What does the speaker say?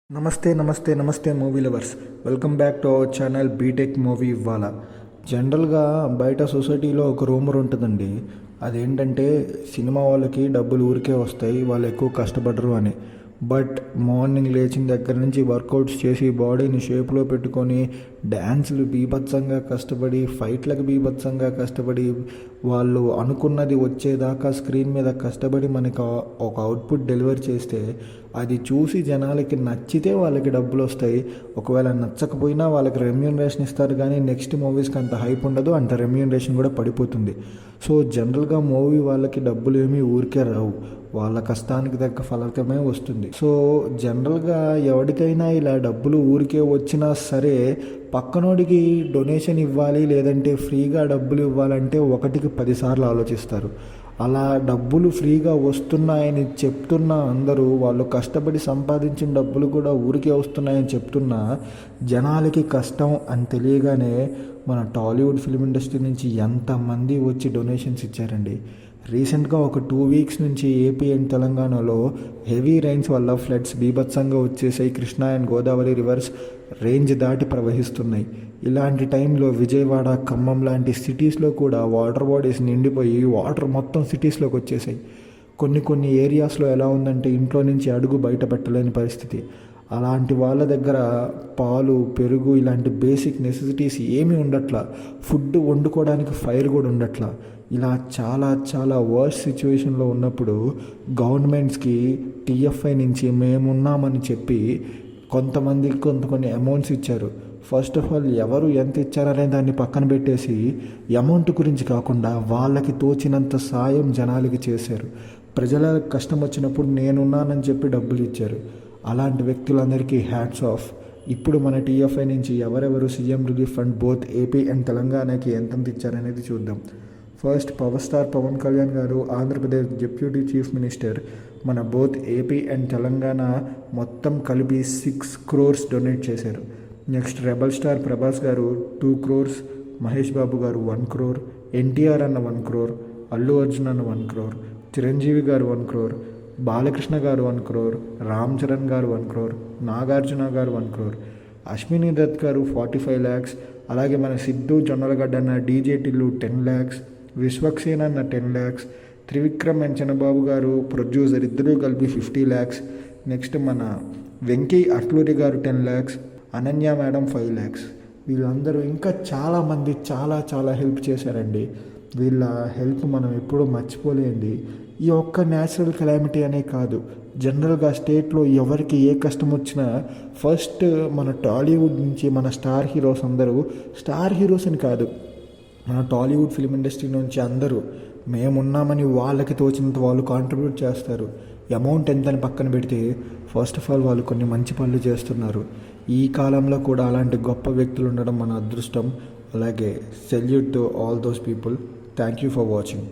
నమస్తే నమస్తే నమస్తే movie lovers, welcome back to our channel BTech movie. ఇవ్వాల జనరల్గా బయట సొసైటీలో ఒక రూమర్ ఉంటుందండి. అదేంటంటే సినిమా వాళ్ళకి డబ్బులు ఊరికే వస్తాయి, వాళ్ళు ఎక్కువ కష్టపడరు అని. బట్ మార్నింగ్ లేచిన దగ్గర నుంచి వర్కౌట్స్ చేసి బాడీని షేప్లో పెట్టుకొని డ్యాన్సులు బీభత్సంగా కష్టపడి ఫైట్లకు బీభత్సంగా కష్టపడి వాళ్ళు అనుకున్నది వచ్చేదాకా స్క్రీన్ మీద కష్టపడి మనకి ఒక అవుట్పుట్ డెలివర్ చేస్తే అది చూసి జనాలకి నచ్చితే వాళ్ళకి డబ్బులు వస్తాయి. ఒకవేళ నచ్చకపోయినా వాళ్ళకి రెమ్యూనరేషన్ ఇస్తారు, కానీ నెక్స్ట్ మూవీస్కి అంత హైప్ ఉండదు, అంత రెమ్యూనరేషన్ కూడా పడిపోతుంది. సో జనరల్గా మూవీ వాళ్ళకి డబ్బులు ఏమీ ఊరికే రావు, వాళ్ళ కష్టానికి తగ్గ ఫలితమే వస్తుంది. సో జనరల్గా ఎవరికైనా ఇలా డబ్బులు ఊరికే వచ్చినా సరే పక్కనోడికి డొనేషన్ ఇవ్వాలి లేదంటే ఫ్రీగా డబ్బులు ఇవ్వాలంటే 1కి 10 సార్లు ఆలోచిస్తారు. అలా డబ్బులు ఫ్రీగా వస్తున్నాయని చెప్తున్నా అందరూ వాళ్ళు కష్టపడి సంపాదించిన డబ్బులు కూడా ఊరికే వస్తున్నాయని చెప్తున్నా జనాలకి కష్టం అని తెలియగానే మన టాలీవుడ్ ఫిల్మ్ ఇండస్ట్రీ నుంచి ఎంతమంది వచ్చి డొనేషన్స్ ఇచ్చారండి. రీసెంట్గా ఒక 2 వీక్స్ నుంచి ఏపీ అండ్ తెలంగాణలో హెవీ రైన్స్ వల్ల ఫ్లడ్స్ బీభత్సంగా వచ్చేసాయి. Krishna and Godavari reverse range దాటి ప్రవహిస్తున్నాయి. ఇలాంటి టైంలో విజయవాడ, ఖమ్మం లాంటి సిటీస్లో కూడా వాటర్ బాడీస్ నిండిపోయి వాటర్ మొత్తం సిటీస్లోకి వచ్చేసాయి. కొన్ని ఏరియాస్లో ఎలా ఉందంటే ఇంట్లో నుంచి అడుగు బయట పెట్టలేని పరిస్థితి. అలాంటి వాళ్ళ దగ్గర పాలు, పెరుగు ఇలాంటి బేసిక్ నెసెసిటీస్ ఏమీ ఉండట్లా. ఫుడ్ వండుకోవడానికి ఫైర్ కూడా ఉండట్లా. ఇలా చాలా వర్స్ట్ సిచ్యువేషన్లో ఉన్నప్పుడు గవర్నమెంట్స్కి టీఎఫ్ఐ నుంచి మేమున్నామని చెప్పి కొంతమందికి కొన్ని అమౌంట్స్ ఇచ్చారు. ఫస్ట్ ఆఫ్ ఆల్ ఎవరు ఎంత ఇచ్చారనే దాన్ని పక్కన పెట్టేసి అమౌంట్ గురించి కాకుండా వాళ్ళకి తోచినంత సాయం జనాలకి చేశారు. ప్రజల కష్టం వచ్చినప్పుడు నేనున్నానని చెప్పి డబ్బులు ఇచ్చారు. అలాంటి వ్యక్తులందరికీ హ్యాట్స్ ఆఫ్. ఇప్పుడు మన టీఎఫ్ఐ నుంచి ఎవరెవరు CM relief fund both AP and తెలంగాణకి ఎంతెంత ఇచ్చారనేది చూద్దాం. First power star Pawan Kalyan గారు, ఆంధ్రప్రదేశ్ డిప్యూటీ చీఫ్ మినిస్టర్, మన బోత్ ఏపీ అండ్ తెలంగాణ మొత్తం కలిపి 6 crores డొనేట్ చేశారు. నెక్స్ట్ రెబల్ స్టార్ ప్రభాస్ గారు 2 crores, మహేష్ బాబు గారు 1 crore, ఎన్టీఆర్ అన్న 1 crore, అల్లు అర్జున్ అన్న 1 crore, చిరంజీవి గారు 1 crore, బాలకృష్ణ గారు 1 crore, రామ్ చరణ్ గారు 1 crore, నాగార్జున గారు 1 crore, అశ్విని దత్ గారు 45 lakhs, అలాగే మన సిద్ధు జొన్నలగడ్డ అన్న డీజే టిల్లు 10 lakhs, విశ్వక్సేన్ అన్న 10 lakhs, త్రివిక్రమ్ అండ్ చంద్రబాబు గారు ప్రొడ్యూసర్ ఇద్దరూ కలిపి 50 lakhs, నెక్స్ట్ మన వెంకీ అట్లూరి గారు 10 lakhs, అనన్య మేడం 5 lakhs. వీళ్ళందరూ ఇంకా చాలామంది చాలా హెల్ప్ చేశారండి. వీళ్ళ హెల్ప్ మనం ఎప్పుడూ మర్చిపోలేండి. ఈ ఒక్క న్యాచురల్ కెలామిటీ అనే కాదు, జనరల్గా స్టేట్లో ఎవరికి ఏ కష్టం వచ్చినా ఫస్ట్ మన టాలీవుడ్ నుంచి మన స్టార్ హీరోస్ అందరూ, స్టార్ హీరోస్ అని కాదు, మన టాలీవుడ్ ఫిల్మ్ ఇండస్ట్రీ నుంచి అందరూ మేమున్నామని వాళ్ళకి తోచినంత వాళ్ళు కాంట్రిబ్యూట్ చేస్తారు. అమౌంట్ ఎంతని పక్కన పెడితే ఫస్ట్ ఆఫ్ ఆల్ వాళ్ళు కొన్ని మంచి పనులు చేస్తున్నారు. ఈ కాలంలో కూడా అలాంటి గొప్ప వ్యక్తులు ఉండడం మన అదృష్టం. అలాగే salute to all those people. Thank you for watching.